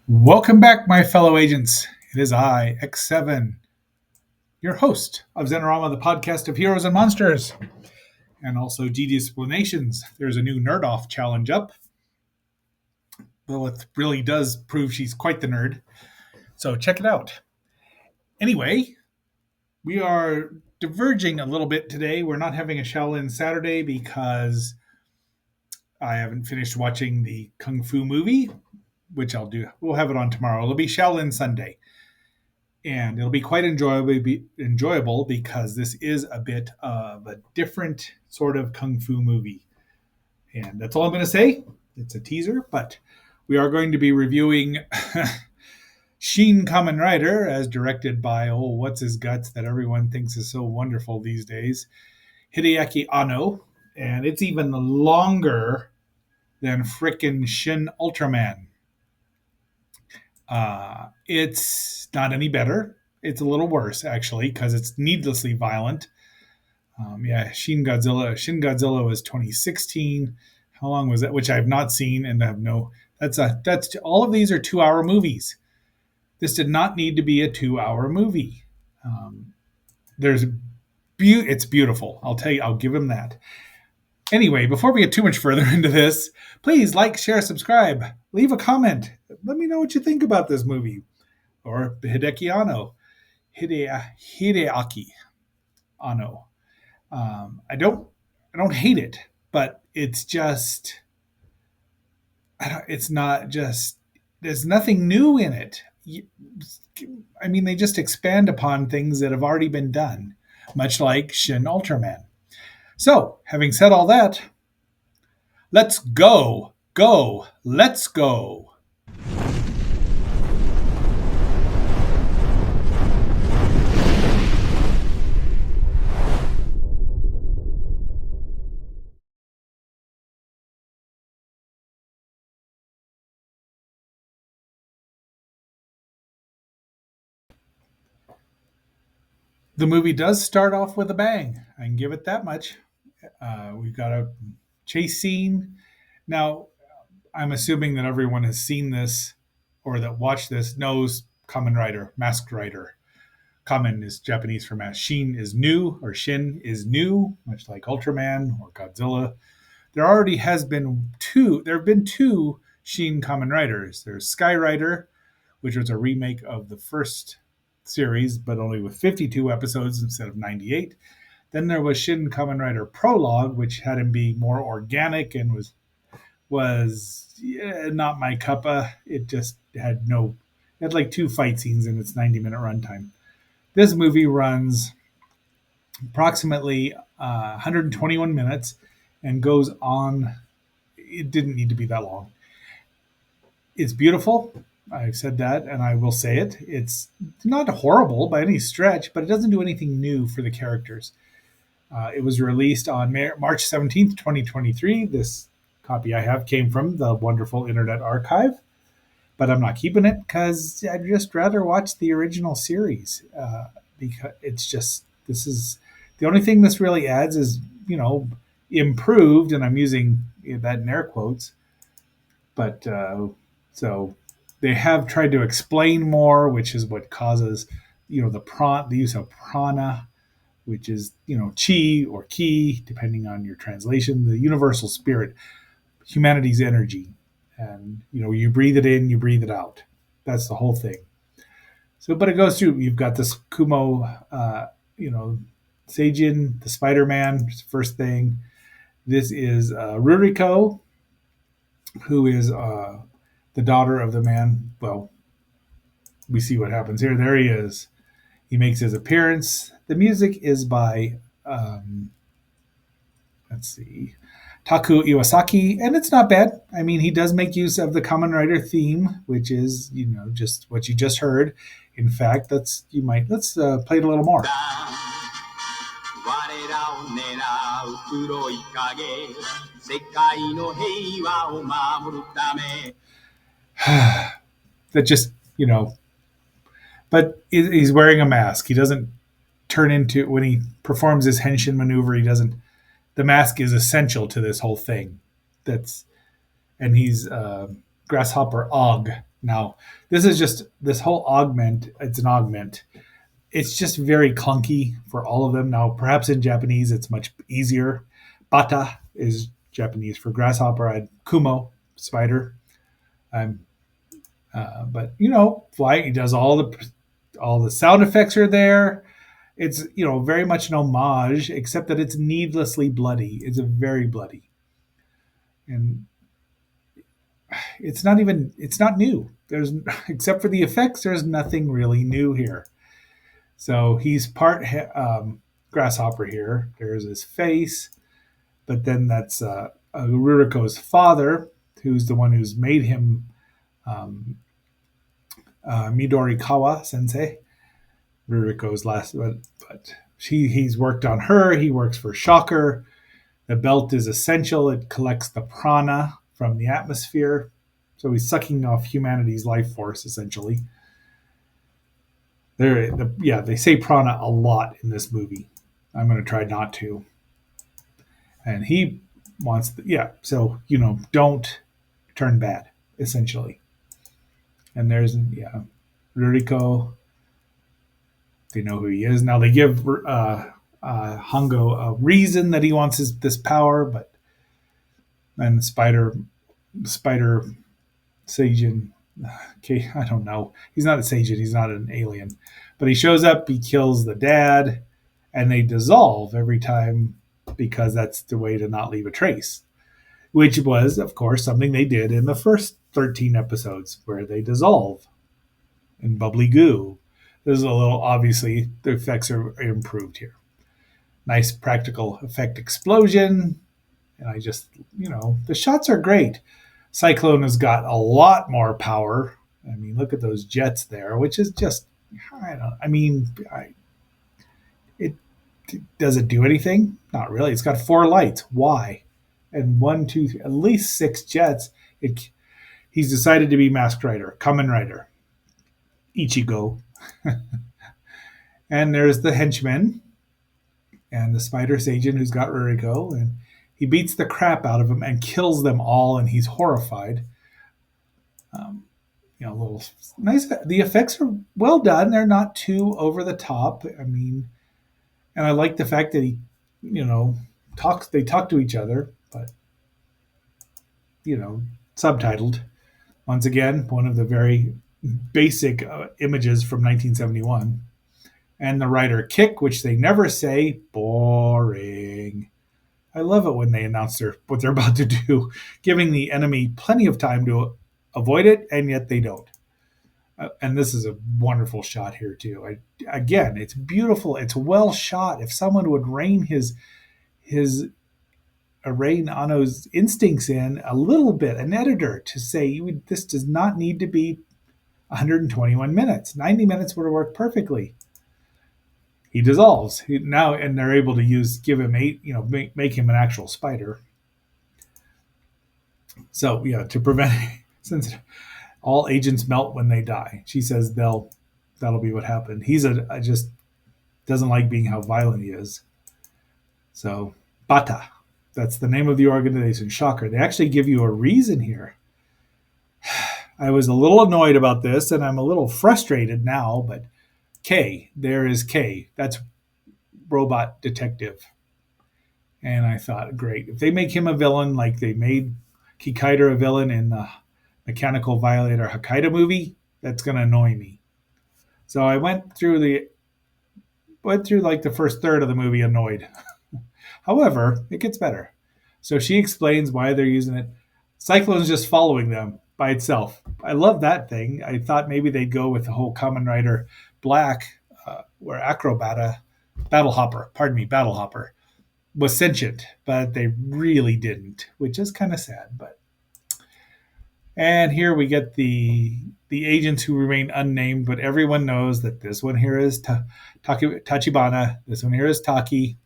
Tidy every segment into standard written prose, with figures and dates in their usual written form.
Welcome back, my fellow agents. It is I, X7, your host of Zenorama, the podcast of heroes and monsters, and also DD Explanations. There's a new Nerd Off challenge up. Lilith really does prove she's quite the nerd, so check it out. Anyway, we are diverging a little bit today. We're not having a Shaolin Saturday because I haven't finished watching the Kung Fu movie, which I'll do. We'll have it on tomorrow. It'll be Shaolin Sunday. And it'll be quite enjoyable because this is a bit of a different sort of Kung Fu movie. And that's all I'm going to say. It's a teaser, but we are going to be reviewing Shin Kamen Rider as directed by, what's his guts that everyone thinks is so wonderful these days, Hideaki Anno. And it's even longer than frickin' Shin Ultraman. It's not any better. It's a little worse, actually, because it's needlessly violent. Shin Godzilla was 2016. How long was that? Which I have not seen and have no. That's all of these are 2-hour movies. This did not need to be a 2-hour movie. It's beautiful. I'll tell you. I'll give him that. Anyway, before we get too much further into this, please like, share, subscribe, leave a comment. Let me know what you think about this movie. Or Hideaki Anno. Hideaki Anno. I don't hate it, but it's just, it's not just, there's nothing new in it. I mean, they just expand upon things that have already been done, much like Shin Ultraman. So, having said all that, let's go. Let's go. The movie does start off with a bang. I can give it that much. We've got a chase scene. Now, I'm assuming that everyone has seen this or that watched this knows Kamen Rider, Masked Rider. Kamen is Japanese for mask. Shin is new, much like Ultraman or Godzilla. There have been two Shin Kamen Riders. There's Sky Rider, which was a remake of the first series, but only with 52 episodes instead of 98. Then there was Shin Kamen Rider Prologue, which had him be more organic and was not my cuppa. It just had like 2 fight scenes in its 90-minute runtime. This movie runs approximately 121 minutes and goes on. It didn't need to be that long. It's beautiful. I've said that, and I will say it. It's not horrible by any stretch, but it doesn't do anything new for the characters. It was released on March 17th, 2023. This copy I have came from the wonderful Internet Archive, but I'm not keeping it because I'd just rather watch the original series. Because this is the only thing this really adds is, improved, and I'm using that in air quotes. But so they have tried to explain more, which is what causes, the use of prana, which is, chi or ki, depending on your translation, the universal spirit, humanity's energy. And, you breathe it in, you breathe it out. That's the whole thing. So, but it goes through, you've got this Kumo, Seijin, the Spider-Man, first thing. This is Ruriko, who is the daughter of the man. Well, we see what happens here. There he is. He makes his appearance. The music is by, Taku Iwasaki, and it's not bad. I mean, he does make use of the Kamen Rider theme, which is, just what you just heard. In fact, let's play it a little more. That just, but he's wearing a mask. He doesn't turn into, when he performs his henshin maneuver, the mask is essential to this whole thing. and he's Grasshopper Og. Now, this is just this whole augment. It's an augment. It's just very clunky for all of them. Now, perhaps in Japanese, it's much easier. Bata is Japanese for grasshopper. And Kumo, spider. Um, but fly. He does all the sound effects are there. It's very much an homage, except that it's needlessly bloody. It's a very bloody, and it's not new. There's except for the effects, there's nothing really new here. So he's part grasshopper here. There's his face, but then that's Ruriko's father, who's the one who's made him um, Midorikawa Sensei. Ruriko's last, but he's worked on her. He works for Shocker. The belt is essential. It collects the prana from the atmosphere. So he's sucking off humanity's life force, essentially. They say prana a lot in this movie. I'm going to try not to. And he wants, so, don't turn bad, essentially. And there's, Ruriko. They know who he is. Now they give Hongo a reason that he wants this power, but then Spider Seijin. Okay, I don't know. He's not a Seijin. He's not an alien, but he shows up. He kills the dad, and they dissolve every time because that's the way to not leave a trace. Which was, of course, something they did in the first 13 episodes, where they dissolve in bubbly goo. There's a little, obviously, the effects are improved here. Nice practical effect explosion. And the shots are great. Cyclone has got a lot more power. I mean, look at those jets there, which is just, it does it do anything? Not really. It's got 4 lights. Why? And one, two, at least 6 jets. He's decided to be Masked Rider, Kamen Rider, Ichigo. And there's the henchman and the Spider Seijen who's got Ruriko, and he beats the crap out of them and kills them all, and he's horrified. A little nice. The effects are well done. They're not too over the top. I mean, and I like the fact that he, talks. They talk to each other, but subtitled. Once again, one of the very basic images from 1971. And the rider kick, which they never say. Boring. I love it when they announce what they're about to do, giving the enemy plenty of time to avoid it, and yet they don't. And this is a wonderful shot here too. Again, it's beautiful. It's well shot. If someone would his rein Anno's instincts in a little bit, an editor to say this does not need to be 121 minutes. 90 minutes would have worked perfectly. He dissolves now, and they're able to give him 8, make him an actual spider. So to prevent, since all agents melt when they die, she says that'll be what happened. He's just doesn't like being how violent he is. So Bata, that's the name of the organization. Shocker. They actually give you a reason here. I was a little annoyed about this, and I'm a little frustrated now, but K, there is K. That's robot detective. And I thought, great. If they make him a villain like they made Kikaider a villain in the Mechanical Violator Hokkaido movie, that's going to annoy me. So I went through like the first third of the movie annoyed. However, it gets better. So she explains why they're using it. Cyclone's just following them by itself. I love that thing. I thought maybe they'd go with the whole Kamen Rider Black, where Battle Hopper, was sentient, but they really didn't, which is kind of sad. And here we get the agents who remain unnamed, but everyone knows that this one here is Tachibana. This one here is Taki,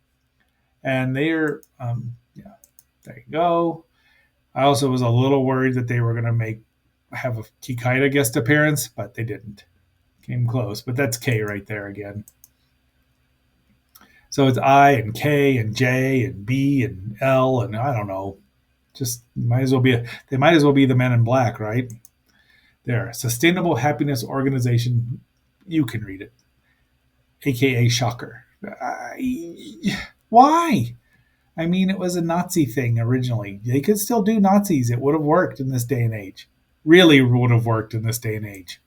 and they're there you go. I also was a little worried that they were going to have a Kikaida guest appearance, but they didn't. Came close, but that's K right there again. So it's I and K and J and B and L and I don't know. Just might as well be. They might as well be the Men in Black, right? There, Sustainable Happiness Organization. You can read it, aka Shocker. Why? I mean, it was a Nazi thing originally. They could still do Nazis. It would have worked in this day and age. Really would have worked in this day and age.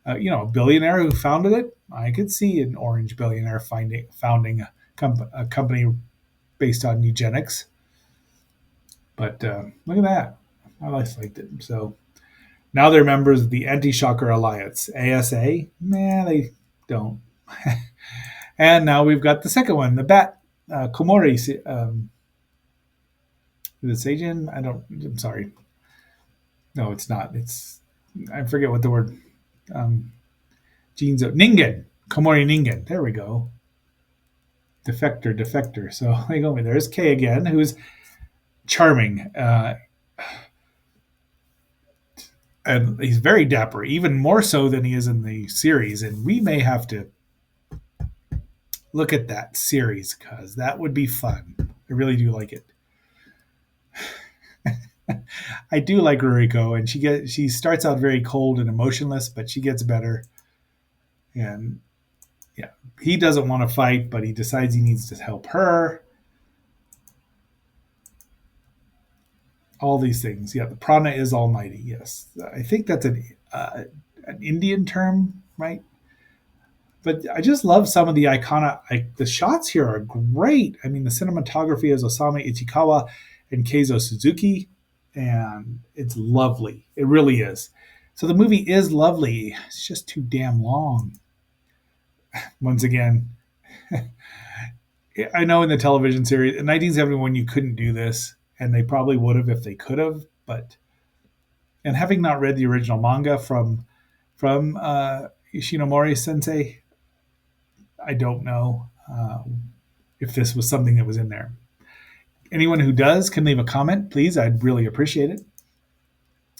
A billionaire who founded it. I could see an orange billionaire founding a company based on eugenics. But look at that. I liked it. So now they're members of the Anti-Shocker Alliance, ASA. Nah, they don't. And now we've got the second one, the Bat Komori. Is it Seijin? I'm sorry. No, it's not. I forget what the word. Um, Jinzo. Ningen. Komori Ningen. There we go. Defector. So there you go. There's K again, who's charming. And he's very dapper, even more so than he is in the series. And we may have to look at that series because that would be fun. I really do like it. I do like Ruriko, and she starts out very cold and emotionless, but she gets better. And yeah, he doesn't want to fight, but he decides he needs to help her. All these things. Yeah, the prana is almighty. Yes, I think that's an Indian term, right? But I just love some of the iconic. The shots here are great. I mean, the cinematography is Osamu Ichikawa and Keizo Suzuki, and it's lovely. It really is. So the movie is lovely. It's just too damn long. Once again, I know in the television series in 1971 you couldn't do this, and they probably would have if they could have. But and having not read the original manga from Ishinomori Sensei, I don't know if this was something that was in there. Anyone who does can leave a comment, please. I'd really appreciate it.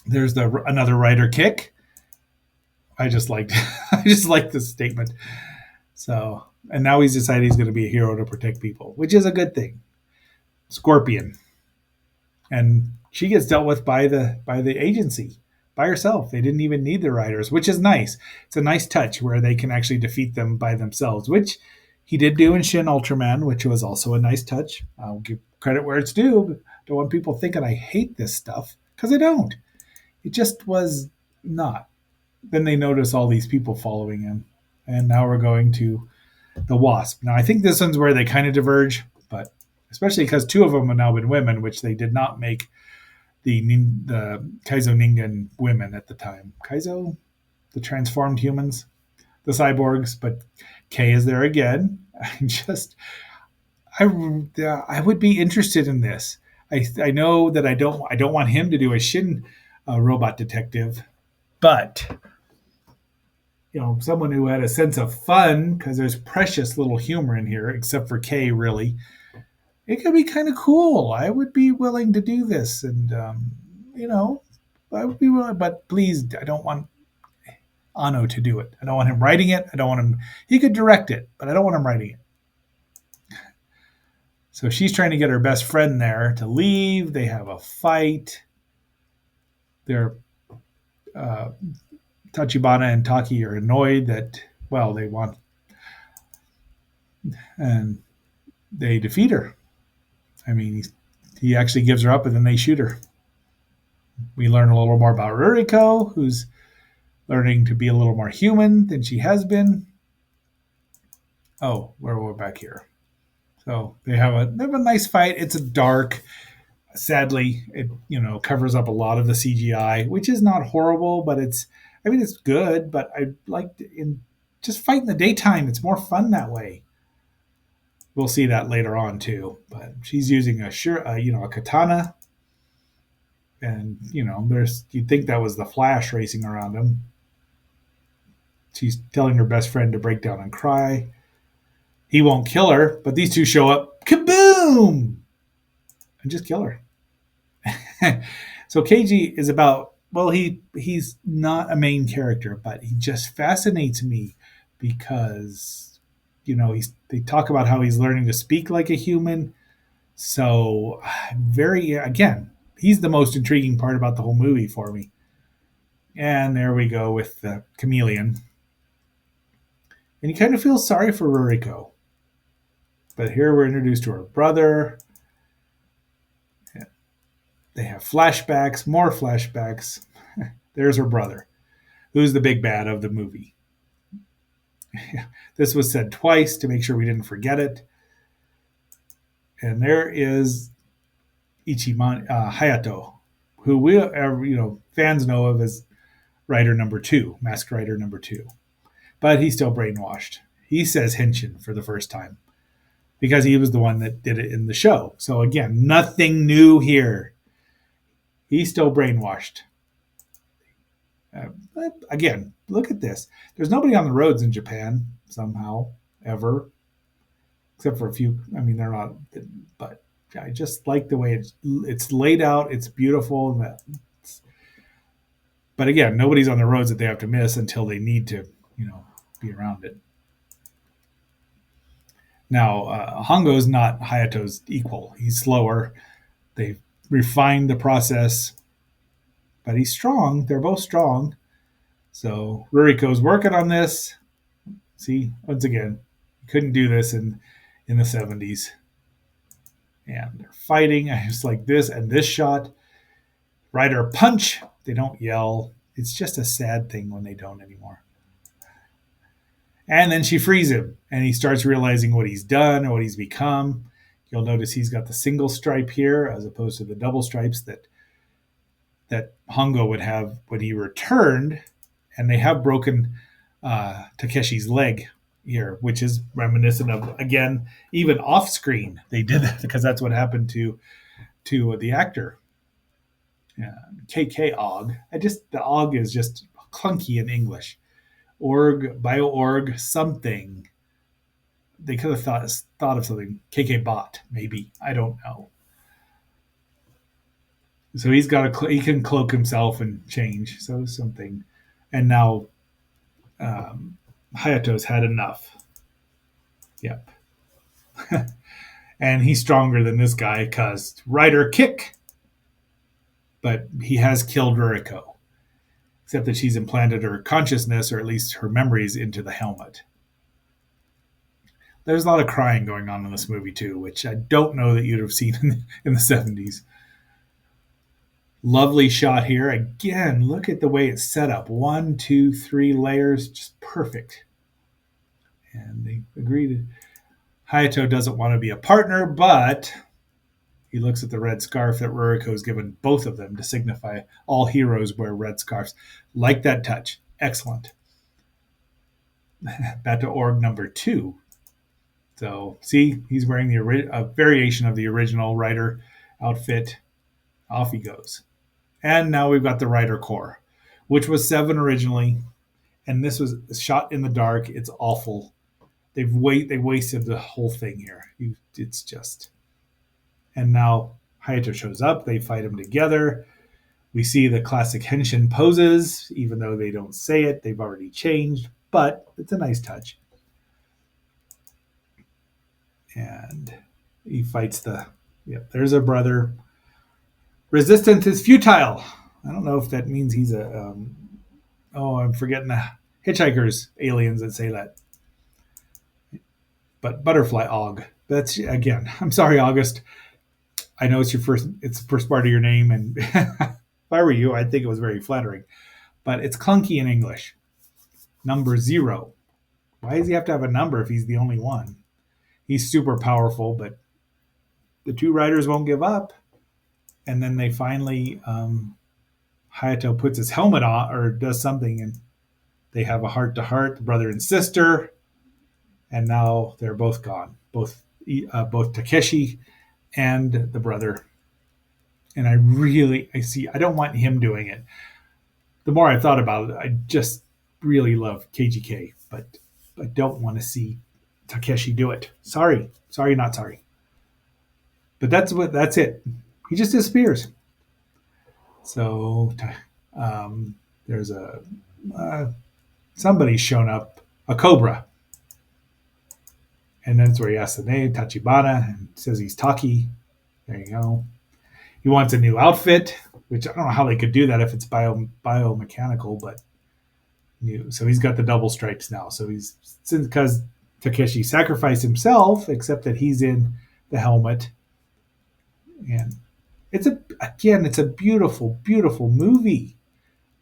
There's another writer kick. I just liked I just liked this statement. So and now he's decided he's going to be a hero to protect people, which is a good thing. Scorpion, and she gets dealt with by the agency by herself. They didn't even need the writers, which is nice. It's a nice touch where they can actually defeat them by themselves, which he did do in Shin Ultraman, which was also a nice touch. I'll give credit where it's due. Don't want people thinking I hate this stuff because I don't. It just was not. Then they notice all these people following him, and now we're going to the Wasp. Now I think this one's where they kind of diverge, but especially because two of them have now been women, which they did not make the Kaizo Ningen women at the time. Kaizo, the transformed humans, the cyborgs, but Kei is there again. I would be interested in this. I know that I don't want him to do a Shin robot detective, but someone who had a sense of fun because there's precious little humor in here, except for Kei, really. It could be kind of cool. I would be willing to do this, and I would be willing. But please, I don't want Anno to do it. I don't want him writing it. I don't want him. He could direct it, but I don't want him writing it. So she's trying to get her best friend there to leave. They have a fight. They're Tachibana and Taki are annoyed that they want, and they defeat her. I mean, he actually gives her up, and then they shoot her. We learn a little more about Ruriko, who's learning to be a little more human than she has been. Oh, we're back here. So they have a nice fight. It's a dark. Sadly, it covers up a lot of the CGI, which is not horrible, but it's good. But I like in just fight in the daytime. It's more fun that way. We'll see that later on too. But she's using a katana, and you'd think that was the Flash racing around him. She's telling her best friend to break down and cry. He won't kill her, but these two show up, kaboom, and just kill her. So Keiji is about, he's not a main character, but he just fascinates me because, they talk about how he's learning to speak like a human. So again, he's the most intriguing part about the whole movie for me. And there we go with the chameleon. And you kind of feel sorry for Ruriko. But here we're introduced to her brother. They have flashbacks, more flashbacks. There's her brother, who's the big bad of the movie. This was said twice to make sure we didn't forget it. And there is Hayato, who we fans know of as Rider number two, Masked Rider number two. But he's still brainwashed. He says Henshin for the first time because he was the one that did it in the show. So again, nothing new here. He's still brainwashed. But again, look at this. There's nobody on the roads in Japan somehow, ever, except for a few. I mean, they're not, but I just like the way it's laid out. It's beautiful. But again, nobody's on the roads that they have to miss until they need to, be around it. Now, Hongo's not Hayato's equal. He's slower. They've refined the process, but he's strong. They're both strong. So Ruriko's working on this. See, once again, you couldn't do this in the 70s. And they're fighting. I just like this and this shot. Rider punch. They don't yell. It's just a sad thing when they don't anymore. And then she frees him, and he starts realizing what he's done or what he's become. You'll notice he's got the single stripe here as opposed to the double stripes that Hongo would have when he returned. And they have broken Takeshi's leg here, which is reminiscent of, again, even off screen. They did that because that's what happened to the actor. KK Og. The Og is just clunky in English. Bio-org, something. They could have thought of something. KK Bot, maybe. I don't know. So he can cloak himself and change. So something. And now Hayato's had enough. Yep. And he's stronger than this guy because Rider kick. But he has killed Ruriko. Except that she's implanted her consciousness, or at least her memories, into the helmet. There's a lot of crying going on in this movie, too, which I don't know that you'd have seen in the 70s. Lovely shot here. Again, look at the way it's set up. 1, 2, 3 layers, just perfect. And they agreed. Hayato doesn't want to be a partner, but he looks at the red scarf that Ruriko has given both of them to signify all heroes wear red scarves. Like that touch. Excellent. Back to org number 2. So, see, he's wearing a variation of the original Rider outfit. Off he goes. And now we've got the Rider Corps, which was 7 originally. And this was shot in the dark. It's awful. They wasted the whole thing here. It's just... And now Hayato shows up. They fight him together. We see the classic Henshin poses, even though they don't say it. They've already changed, but it's a nice touch. And he fights there's a brother. Resistance is futile. I don't know if that means he's I'm forgetting the hitchhikers, aliens that say that. But Butterfly Og. That's, again, I'm sorry, August. I know it's the first part of your name, and if I were you, I'd think it was very flattering. But it's clunky in English. Number 0. Why does he have to have a number if he's the only one? He's super powerful, but the 2 riders won't give up. And then they finally, Hayato puts his helmet on or does something, and they have a heart-to-heart, the brother and sister, and now they're both gone. Both Takeshi and the brother. And I don't want him doing it. The more I thought about it, I just really love KGK, but I don't want to see Takeshi do it. Sorry, not sorry. But that's it. He just disappears. So there's somebody's shown up, a cobra. And that's where he asks the name, Tachibana, and says he's Taki. There you go. He wants a new outfit, which I don't know how they could do that if it's biomechanical, but new. So he's got the double stripes now. So he's since because Takeshi sacrificed himself, except that he's in the helmet. And it's a beautiful, beautiful movie.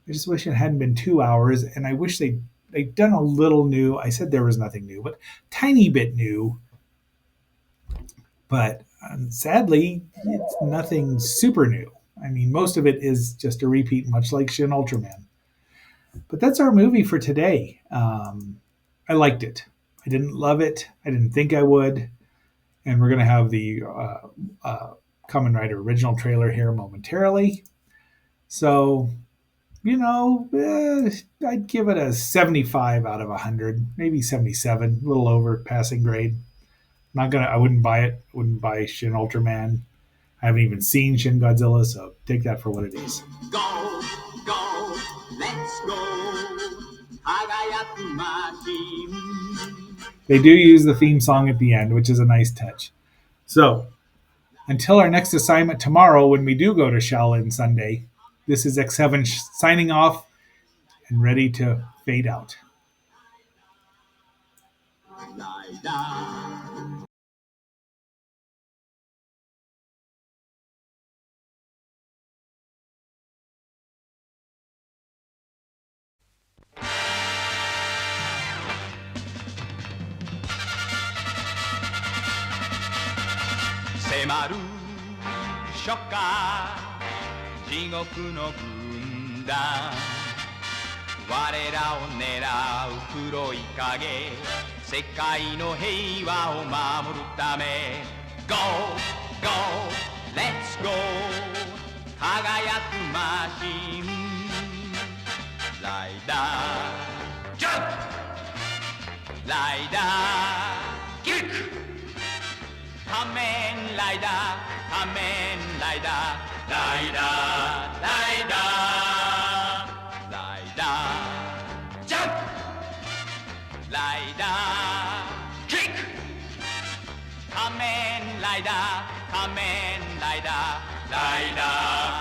I just wish it hadn't been 2 hours, and I wish they'd done a little new. I said there was nothing new, but tiny bit new. But sadly, it's nothing super new. I mean, most of it is just a repeat, much like Shin Ultraman. But that's our movie for today. I liked it. I didn't love it. I didn't think I would. And we're going to have the Kamen Rider original trailer here momentarily. So, I'd give it a 75 out of 100, maybe 77, a little over passing grade. I wouldn't buy it. Wouldn't buy Shin Ultraman. I haven't even seen Shin Godzilla, so take that for what it is. Go, go, let's go. They do use the theme song at the end, which is a nice touch. So, until our next assignment tomorrow, when we do go to Shaolin Sunday, this is X7 signing off and ready to fade out. Semaru 初夏地獄の軍団我らを狙う黒い影世界の平和を守るため Go, go, let's go 輝くマシンライダージャンプライダーキック仮面ライダー仮面ライダーライダーライダーライダージャンプライダーキック仮面ライダー仮面ライダーライダー